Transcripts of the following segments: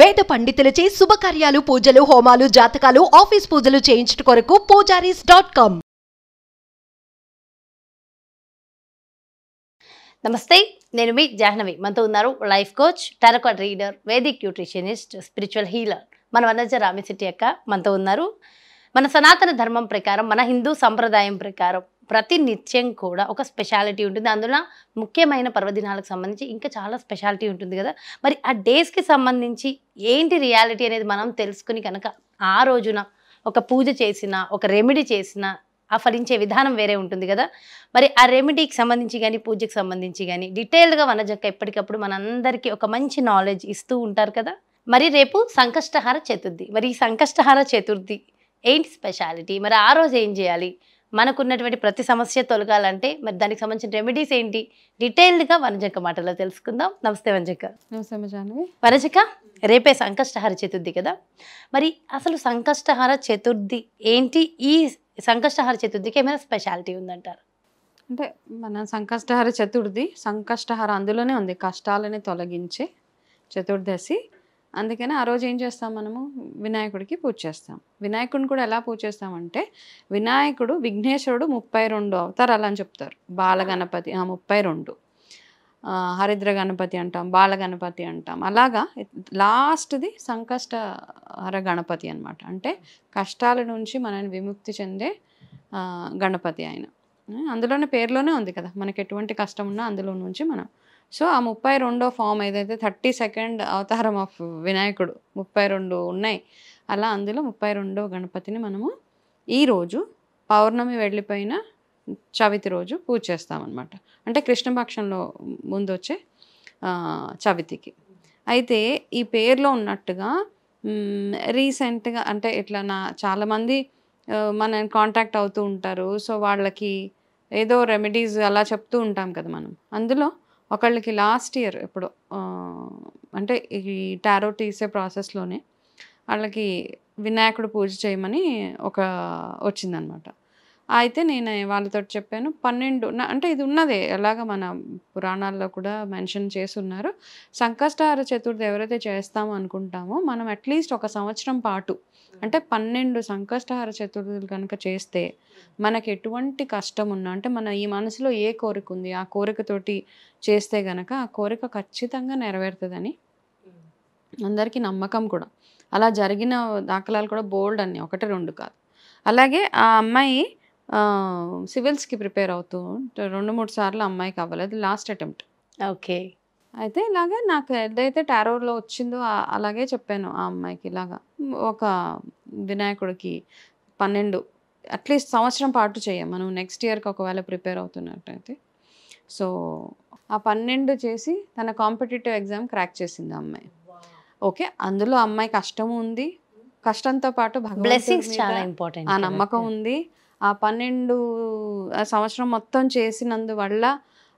వేద పండితులచే శుభకార్యాలు పూజలు హోమాలు జాతకాలు ఆఫీస్ పూజలు చేయించుట కొరకు పూజారీస్.com. నమస్తే, నేను మీ జాహ్నవి. మనతో ఉన్నారు life coach, tarot card reader, Vedic nutritionist, spiritual healer మన వనజ రామిశెట్టి అక్క మనతో ఉన్నారు. మన సనాతన ధర్మం ప్రకారం, మన హిందూ సంప్రదాయం ప్రకారం ప్రతి నిత్యం కూడా ఒక స్పెషాలిటీ ఉంటుంది. అందులో ముఖ్యమైన పర్వదినాలకు సంబంధించి ఇంకా చాలా స్పెషాలిటీ ఉంటుంది కదా. మరి ఆ డేస్కి సంబంధించి ఏంటి రియాలిటీ అనేది మనం తెలుసుకుని కనుక ఆ రోజున ఒక పూజ చేసిన, ఒక రెమెడీ చేసిన ఆ ఫలించే విధానం వేరే ఉంటుంది కదా. మరి ఆ రెమెడీకి సంబంధించి కానీ, పూజకి సంబంధించి కానీ డీటెయిల్డ్గా వనజక్క ఎప్పటికప్పుడు మనందరికీ ఒక మంచి నాలెడ్జ్ ఇస్తూ ఉంటారు కదా. మరి రేపు సంకష్టహార చతుర్థి. మరి ఈ సంకష్టహార చతుర్థి ఏంటి స్పెషాలిటీ, మరి ఆ రోజు ఏం చేయాలి, మనకున్నటువంటి ప్రతి సమస్య తొలగాలంటే మరి దానికి సంబంధించిన రెమెడీస్ ఏంటి, డీటెయిల్డ్గా వనజక్క మాటలో తెలుసుకుందాం. నమస్తే వనజక్క. నమస్తే జాహ్నవి. వనజక్క, రేపే సంకష్టహార చతుర్థి కదా. మరి అసలు సంకష్టహార చతుర్థి ఏంటి, ఈ సంకష్టహార చతుర్థికి ఏమైనా స్పెషాలిటీ ఉందంటారు? అంటే మన సంకష్టహార చతుర్థి, సంకష్టహార అందులోనే ఉంది, కష్టాలని తొలగించే చతుర్దశి. అందుకని ఆ రోజు ఏం చేస్తాం, మనము వినాయకుడికి పూజ చేస్తాం. వినాయకుడిని కూడా ఎలా పూజ చేస్తామంటే, వినాయకుడు విఘ్నేశ్వరుడు 32 అవతారాలు అని చెప్తారు. బాలగణపతి 32, హరిద్ర గణపతి అంటాం, బాలగణపతి అంటాం. అలాగా లాస్ట్ది సంకష్టహర గణపతి అనమాట. అంటే కష్టాల నుంచి మనని విముక్తి చెందే గణపతి ఆయన. అందులోనే పేరులోనే ఉంది కదా, మనకి ఎటువంటి కష్టం ఉన్నా అందులో నుంచి మనం. సో ఆ 32వ ఫామ్ ఏదైతే 32nd అవతారం ఆఫ్ వినాయకుడు 32 ఉన్నాయి, అలా అందులో 32వ గణపతిని మనము ఈరోజు పౌర్ణమి వెళ్ళిపోయిన చవితి రోజు పూజ చేస్తామన్నమాట. అంటే కృష్ణపక్షంలో ముందు వచ్చే చవితికి. అయితే ఈ పేరులో ఉన్నట్టుగా రీసెంట్గా అంటే ఇట్లా చాలామంది మన కాంటాక్ట్ అవుతూ ఉంటారు. సో వాళ్ళకి ఏదో రెమెడీస్ అలా చెప్తూ ఉంటాం కదా మనం. అందులో ఒకళ్ళకి లాస్ట్ ఇయర్ ఎప్పుడు అంటే ఈ టారో తీసే ప్రాసెస్లోనే వాళ్ళకి వినాయకుడు పూజ చేయమని వచ్చిందనమాట. అయితే నేను వాళ్ళతో చెప్పాను 12 అంటే ఇది ఉన్నదే, ఎలాగ మన పురాణాల్లో కూడా మెన్షన్ చేసి ఉన్నారు. సంకష్టహార చతుర్థి ఎవరైతే చేస్తామో అనుకుంటామో మనం అట్లీస్ట్ ఒక సంవత్సరం పాటు, అంటే 12 సంకష్టహార చతుర్థులు కనుక చేస్తే మనకి ఎటువంటి కష్టం ఉన్నా, అంటే మన ఈ మనసులో ఏ కోరిక ఉంది ఆ కోరికతోటి చేస్తే గనక ఆ కోరిక ఖచ్చితంగా నెరవేరుతుందని అందరికీ నమ్మకం కూడా. అలా జరిగిన దాఖలాలు కూడా బోల్డ్ అన్నీ, 1, 2 కాదు. అలాగే ఆ అమ్మాయి సివిల్స్కి ప్రిపేర్ అవుతూ 2-3 సార్లు అమ్మాయికి అవ్వలేదు, లాస్ట్ అటెంప్ట్. ఓకే. అయితే ఇలాగా నాకు ఏదైతే టారోలో వచ్చిందో అలాగే చెప్పాను ఆ అమ్మాయికి, ఇలాగా ఒక వినాయకుడికి 12 అట్లీస్ట్ సంవత్సరం పాటు చేయం మనం, నెక్స్ట్ ఇయర్కి ఒకవేళ ప్రిపేర్ అవుతున్నట్టయితే. సో ఆ 12 చేసి తన కాంపిటేటివ్ ఎగ్జామ్ క్రాక్ చేసింది ఆ అమ్మాయి. ఓకే, అందులో అమ్మాయి కష్టం ఉంది, కష్టంతో పాటు బ్లెస్సింగ్స్ చాలా ఇంపార్టెంట్, ఆ నమ్మకం ఉంది. ఆ 12 సంవత్సరం మొత్తం చేసినందువల్ల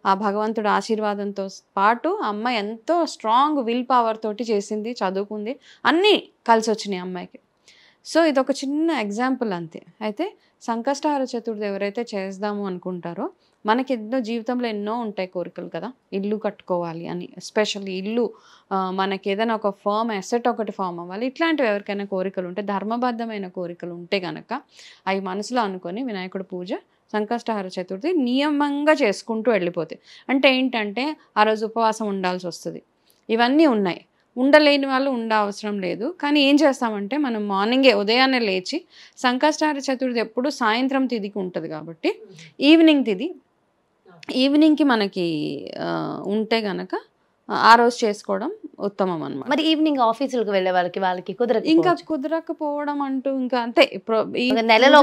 ఆ భగవంతుడు ఆశీర్వాదంతో పాటు అమ్మాయి ఎంతో స్ట్రాంగ్ విల్ పవర్ తోటి చేసింది, చదువుకుంది, అన్నీ కలిసి వచ్చినాయి అమ్మాయికి. సో ఇదొక చిన్న ఎగ్జాంపుల్ అంతే. అయితే సంకష్టహార చతుర్థి ఎవరైతే చేద్దాము అనుకుంటారో, మనకి జీవితంలో ఎన్నో ఉంటాయి కోరికలు కదా. ఇల్లు కట్టుకోవాలి అని, ఎస్పెషల్లీ ఇల్లు, మనకి ఏదైనా ఒక ఫర్మ్ అసెట్ ఒకటి ఫామ్ అవ్వాలి, ఇట్లాంటివి ఎవరికైనా కోరికలు ఉంటే, ధర్మబద్ధమైన కోరికలు ఉంటే కనుక అవి మనసులో అనుకొని వినాయకుడు పూజ సంకష్టహార చతుర్థి నియమంగా చేసుకుంటూ వెళ్ళిపోతే, అంటే ఏంటంటే ఆ రోజు ఉపవాసం ఉండాల్సి వస్తుంది. ఇవన్నీ ఉన్నాయి. ఉండలేని వాళ్ళు అవసరం లేదు. కానీ ఏం చేస్తామంటే మనం మార్నింగే ఉదయాన్నే లేచి, సంకష్టహార చతుర్థి ఎప్పుడు సాయంత్రం తిథికి ఉంటుంది కాబట్టి ఈవినింగ్ తిథి, ఈవినింగ్కి మనకి ఉంటే గనక ఆ రోజు చేసుకోవడం ఉత్తమం అన్నమాట. మరి ఈవినింగ్ ఆఫీసులకు వెళ్ళే వాళ్ళకి కుదరకపోవడం అంటూ ఇంకా అంతే. నెలలో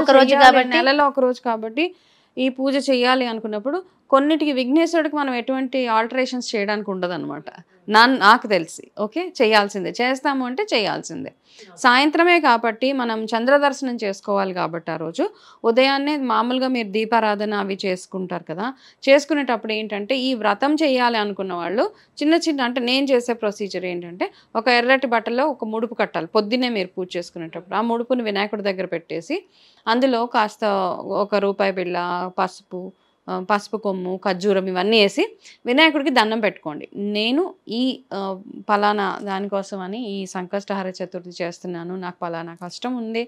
ఒక రోజు కాబట్టి ఈ పూజ చేయాలి అనుకున్నప్పుడు కొన్నిటికి విఘ్నేశ్వరుడికి మనం ఎటువంటి ఆల్టరేషన్స్ చేయడానికి ఉండదు అనమాట, నాకు తెలిసి. ఓకే, చేయాల్సిందే, చేస్తాము అంటే చేయాల్సిందే. సాయంత్రమే కాబట్టి మనం చంద్ర దర్శనం చేసుకోవాలి కాబట్టి ఆ రోజు ఉదయాన్నే మామూలుగా మీరు దీపారాధన అవి చేసుకుంటారు కదా, చేసుకునేటప్పుడు ఏంటంటే ఈ వ్రతం చేయాలి అనుకున్న వాళ్ళు చిన్న చిన్న, అంటే నేను చేసే ప్రొసీజర్ ఏంటంటే, ఒక ఎర్రటి బట్టలో ఒక ముడుపు కట్టాలి పొద్దున్నే మీరు పూజ చేసుకునేటప్పుడు. ఆ ముడుపుని వినాయకుడి దగ్గర పెట్టేసి అందులో కాస్త 1 రూపాయి బిళ్ళ, పసుపు, పసుపు కొమ్ము, ఖర్జూరం ఇవన్నీ వేసి వినాయకుడికి దండం పెట్టుకోండి. నేను ఈ పలానా దానికోసం అని ఈ సంకష్టహార చతుర్థి చేస్తున్నాను, నాకు పలానా కష్టం ఉంది.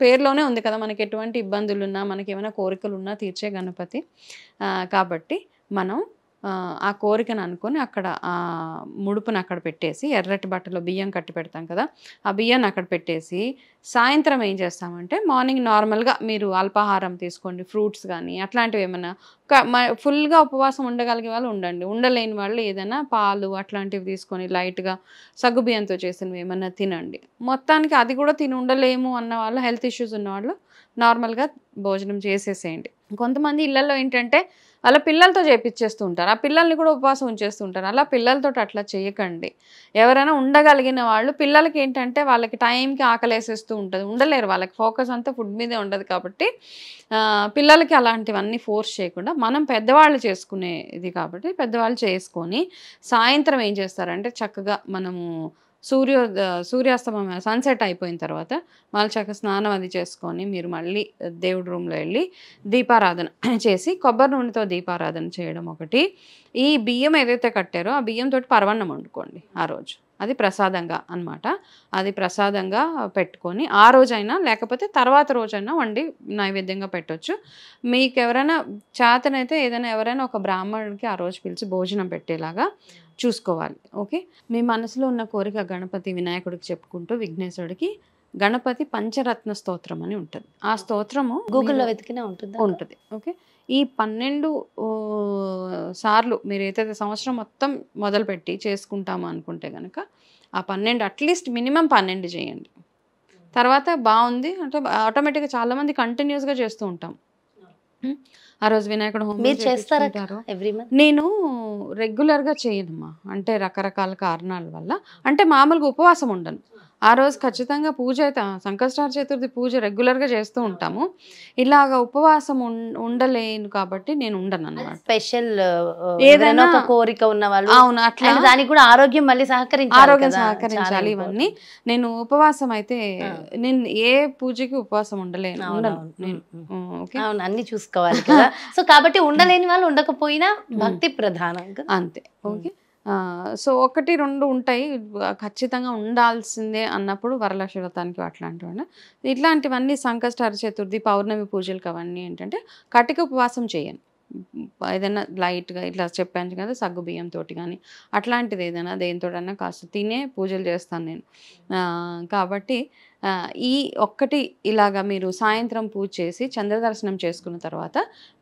పేరులోనే ఉంది కదా, మనకి ఎటువంటి ఇబ్బందులు ఉన్నా, మనకి ఏమైనా కోరికలు ఉన్నా తీర్చే గణపతి. కాబట్టి మనం ఆ కోరికను అనుకొని అక్కడ ముడుపును అక్కడ పెట్టేసి, ఎర్రటి బట్టలో బియ్యం కట్టి పెడతాం కదా, ఆ బియ్యాన్ని అక్కడ పెట్టేసి సాయంత్రం ఏం చేస్తామంటే, మార్నింగ్ నార్మల్గా మీరు అల్పాహారం తీసుకోండి, ఫ్రూట్స్ కానీ అట్లాంటివి ఏమైనా. ఫుల్గా ఉపవాసం ఉండగలిగే వాళ్ళు ఉండండి, ఉండలేని వాళ్ళు ఏదైనా పాలు అట్లాంటివి తీసుకొని లైట్గా సగ్గుబియ్యంతో చేసినవి ఏమైనా తినండి. మొత్తానికి అది కూడా తిని ఉండలేము అన్న వాళ్ళు, హెల్త్ ఇష్యూస్ ఉన్నవాళ్ళు నార్మల్గా భోజనం చేసేసేయండి. కొంతమంది ఇళ్లలో ఏంటంటే వాళ్ళ పిల్లలతో చేపిచ్చేస్తూ ఉంటారు, ఆ పిల్లల్ని కూడా ఉపవాసం ఉంచేస్తూ ఉంటారు. అలా పిల్లలతో అట్లా చేయకండి. ఎవరైనా ఉండగలిగిన వాళ్ళు, పిల్లలకి ఏంటంటే వాళ్ళకి టైంకి ఆకలేసేస్తూ ఉంటుంది, ఉండలేరు, వాళ్ళకి ఫోకస్ అంతా ఫుడ్ మీదే ఉండదు. కాబట్టి పిల్లలకి అలాంటివన్నీ ఫోర్స్ చేయకుండా మనం పెద్దవాళ్ళు చేసుకునే ఇది కాబట్టి పెద్దవాళ్ళు చేసుకొని సాయంత్రం ఏం చేస్తారంటే, చక్కగా మనము సూర్యాస్తమయం సన్సెట్ అయిపోయిన తర్వాత మళ్ళీ చక్కగా స్నానం అది చేసుకొని మీరు మళ్ళీ దేవుడి రూమ్లో వెళ్ళి దీపారాధన చేసి, కొబ్బరి నూనెతో దీపారాధన చేయడం ఒకటి. ఈ బియ్యం ఏదైతే కట్టారో ఆ బియ్యంతో పరవన్నం వండుకోండి ఆ రోజు, అది ప్రసాదంగా అన్నమాట. అది ప్రసాదంగా పెట్టుకొని ఆ రోజైనా లేకపోతే తర్వాత రోజైనా వండి నైవేద్యంగా పెట్టవచ్చు. మీకు ఎవరైనా చేతనైతే ఎవరైనా ఒక బ్రాహ్మణుడికి ఆ రోజు పిలిచి భోజనం పెట్టేలాగా చూసుకోవాలి. ఓకే, మీ మనసులో ఉన్న కోరిక గణపతి వినాయకుడికి చెప్పుకుంటూ విఘ్నేశ్వరుడికి గణపతి పంచరత్న స్తోత్రం అని ఉంటుంది. ఆ స్తోత్రము గూగుల్లో వెతికినా ఉంటుంది. ఓకే, ఈ 12 సార్లు మీరు ఏదైతే సంవత్సరం మొత్తం మొదలుపెట్టి చేసుకుంటాము అనుకుంటే కనుక ఆ 12 అట్లీస్ట్ మినిమం 12 చేయండి. తర్వాత బాగుంది అంటే ఆటోమేటిక్గా చాలామంది కంటిన్యూస్గా చేస్తూ ఉంటాం. ఆ రోజు వినాయకుడు హోమం చేస్తారా? నేను రెగ్యులర్గా చేయనమ్మా, అంటే రకరకాల కారణాల వల్ల. అంటే మామూలుగా ఉపవాసం ఉండను ఆ రోజు, ఖచ్చితంగా పూజ అయితే సంకష్టహార చతుర్థి పూజ రెగ్యులర్గా చేస్తూ ఉంటాము. ఇలాగ ఉపవాసం ఉండలేను కాబట్టి నేను ఉండను అన్నమాట. స్పెషల్ ఏదైనా ఒక కోరిక ఉన్న వాళ్ళు, అవును, అట్లా దానికి కూడా ఆరోగ్యం మళ్ళీ సహకరించాలి ఇవన్నీ. నేను ఉపవాసం అయితే నేను ఏ పూజకి ఉపవాసం ఉండలేను, అన్ని చూసుకోవాలి కదా. సో కాబట్టి ఉండలేని వాళ్ళు ఉండకపోయినా భక్తి ప్రధానంగా అంతే. ఓకే, సో 1, 2 ఉంటాయి ఖచ్చితంగా ఉండాల్సిందే అన్నప్పుడు వరలక్ష్మి వ్రతానికి అట్లాంటివన్నీ, ఇట్లాంటివన్నీ సంకష్టహార చతుర్థి పౌర్ణమి పూజలకు అవన్నీ ఏంటంటే కటిక ఉపవాసం చేయను. ఏదైనా లైట్గా ఇట్లా చెప్పాను కదా, సగ్గు బియ్యంతో కానీ అట్లాంటిది ఏదైనా దేనితోటన్నా కాస్త తినే పూజలు చేస్తాను నేను. కాబట్టి ఈ ఒక్కటి ఇలాగా మీరు సాయంత్రం పూజ చేసి చంద్రదర్శనం చేసుకున్న తర్వాత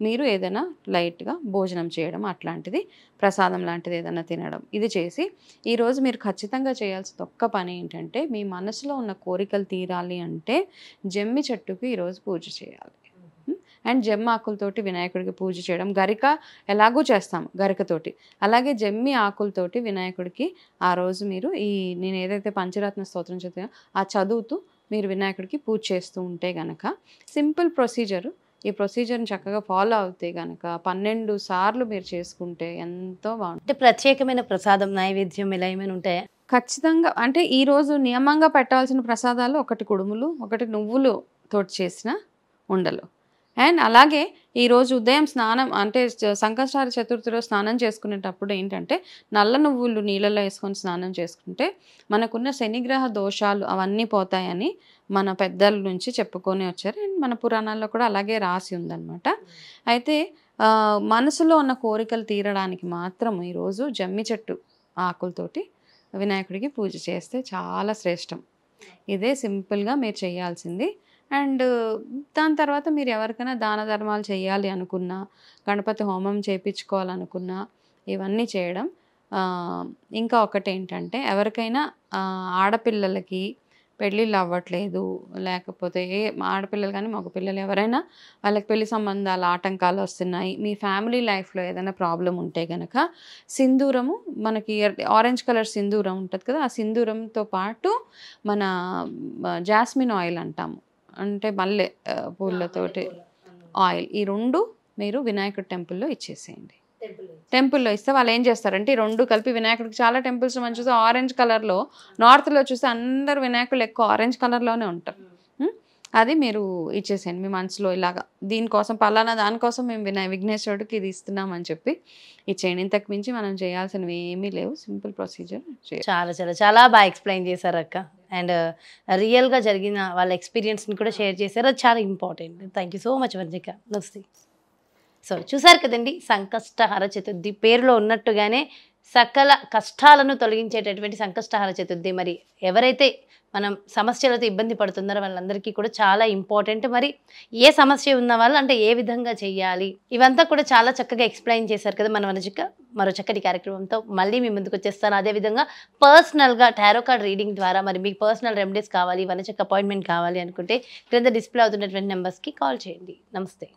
మీరు ఏదైనా లైట్గా భోజనం చేయడం అట్లాంటిది, ప్రసాదం లాంటిది ఏదైనా తినడం, ఇది చేసి ఈరోజు మీరు ఖచ్చితంగా చేయాల్సిన ఒక్క పని ఏంటంటే, మీ మనసులో ఉన్న కోరికలు తీరాలి అంటే జమ్మి చెట్టుకి ఈరోజు పూజ చేయాలి. అండ్ జమ్మి ఆకులతోటి వినాయకుడికి పూజ చేయడం, గరిక ఎలాగూ చేస్తాం గరికతోటి, అలాగే జమ్మి ఆకులతోటి వినాయకుడికి ఆ రోజు మీరు నేను ఏదైతే పంచరత్న స్తోత్రం చదివా ఆ చదువుతూ మీరు వినాయకుడికి పూజ చేస్తూ ఉంటే గనక సింపుల్ ప్రొసీజరు, ఈ ప్రొసీజర్ని చక్కగా ఫాలో అవుతే కనుక 12 సార్లు మీరు చేసుకుంటే ఎంతో బాగుంటుంది. ప్రత్యేకమైన ప్రసాదం నైవేద్యం ఇలా ఏమైనా ఉంటాయా? ఖచ్చితంగా, అంటే ఈరోజు నియమంగా పెట్టాల్సిన ప్రసాదాలు 1 కుడుములు, 1 నువ్వులు తోటి చేసిన ఉండలు. అండ్ అలాగే ఈరోజు ఉదయం స్నానం అంటే సంకష్టహార చతుర్థిలో స్నానం చేసుకునేటప్పుడు ఏంటంటే నల్ల నువ్వులు నీళ్ళలో వేసుకొని స్నానం చేసుకుంటే మనకున్న శనిగ్రహ దోషాలు అవన్నీ పోతాయని మన పెద్దల నుంచి చెప్పుకొని వచ్చారు. అండ్ మన పురాణాల్లో కూడా అలాగే రాసి ఉందన్నమాట. అయితే మనసులో ఉన్న కోరికలు తీరడానికి మాత్రం ఈరోజు జమ్మి చెట్టు ఆకులతోటి వినాయకుడికి పూజ చేస్తే చాలా శ్రేష్టం. ఇదే సింపుల్గా మీరు చేయాల్సింది. అండ్ దాని తర్వాత మీరు ఎవరికైనా దాన ధర్మాలు చేయాలి అనుకున్నా, గణపతి హోమం చేయించుకోవాలనుకున్నా ఇవన్నీ చేయడం. ఇంకా ఒకటి ఏంటంటే, ఎవరికైనా ఆడపిల్లలకి పెళ్ళిళ్ళు అవ్వట్లేదు, లేకపోతే ఆడపిల్లలు కానీ మగపిల్లలు ఎవరైనా వాళ్ళకి పెళ్లి సంబంధాలు ఆటంకాలు వస్తున్నాయి, మీ ఫ్యామిలీ లైఫ్లో ఏదైనా ప్రాబ్లం ఉంటే కనుక సింధూరము, మనకి ఆరెంజ్ కలర్ సింధూరం ఉంటుంది కదా, ఆ సింధూరంతో పాటు మన జాస్మిన్ ఆయిల్ అంటాము, అంటే మల్లె పూలతోటి ఆయిల్, ఈ 2 మీరు వినాయకుడి టెంపుల్లో ఇచ్చేసేయండి. టెంపుల్లో ఇస్తే వాళ్ళు ఏం చేస్తారంటే ఈ 2 కలిపి వినాయకుడికి చాలా టెంపుల్స్ మనం చూస్తే ఆరెంజ్ కలర్లో, నార్త్లో చూస్తే అందరు వినాయకులు ఎక్కువ ఆరెంజ్ కలర్లోనే ఉంటారు. అది మీరు ఇచ్చేసేయండి మీ మనసులో ఇలాగా దీనికోసం పలానా దానికోసం మేము విఘ్నేశ్వరుడికి ఇది ఇస్తున్నాం అని చెప్పి ఇచ్చేయండి. ఇంతకు మించి మనం చేయాల్సినవి ఏమీ లేవు, సింపుల్ ప్రొసీజర్. చాలా చాలా చాలా బాగా ఎక్స్ప్లెయిన్ చేశారు అక్క. అండ్ రియల్గా జరిగిన వాళ్ళ ఎక్స్పీరియన్స్ని కూడా షేర్ చేశారు, అది చాలా important. Thank you so much Varnika. నమస్తే. సో చూసారు కదండి, సంకష్టహర చతుర్థి పేరులో ఉన్నట్టుగానే సకల కష్టాలను తొలగించేటటువంటి సంకష్టహర చతుర్థి. మరి ఎవరైతే మనం సమస్యలతో ఇబ్బంది పడుతున్నారో వాళ్ళందరికీ కూడా చాలా ఇంపార్టెంట్. మరి ఏ సమస్య ఉన్న వాళ్ళు అంటే ఏ విధంగా చెయ్యాలి, ఇవంతా కూడా చాలా చక్కగా ఎక్స్ప్లెయిన్ చేశారు కదా మన వనజిక. మరో చక్కటి కార్యక్రమంతో మళ్ళీ మీ ముందుకు వచ్చేస్తాను. అదేవిధంగా పర్సనల్గా టారో కార్డ్ రీడింగ్ ద్వారా మరి మీకు పర్సనల్ రెమెడీస్ కావాలి, వనజిక అపాయింట్మెంట్ కావాలి అనుకుంటే క్రింద డిస్ప్లే అవుతున్నటువంటి నెంబర్స్కి కాల్ చేయండి. నమస్తే.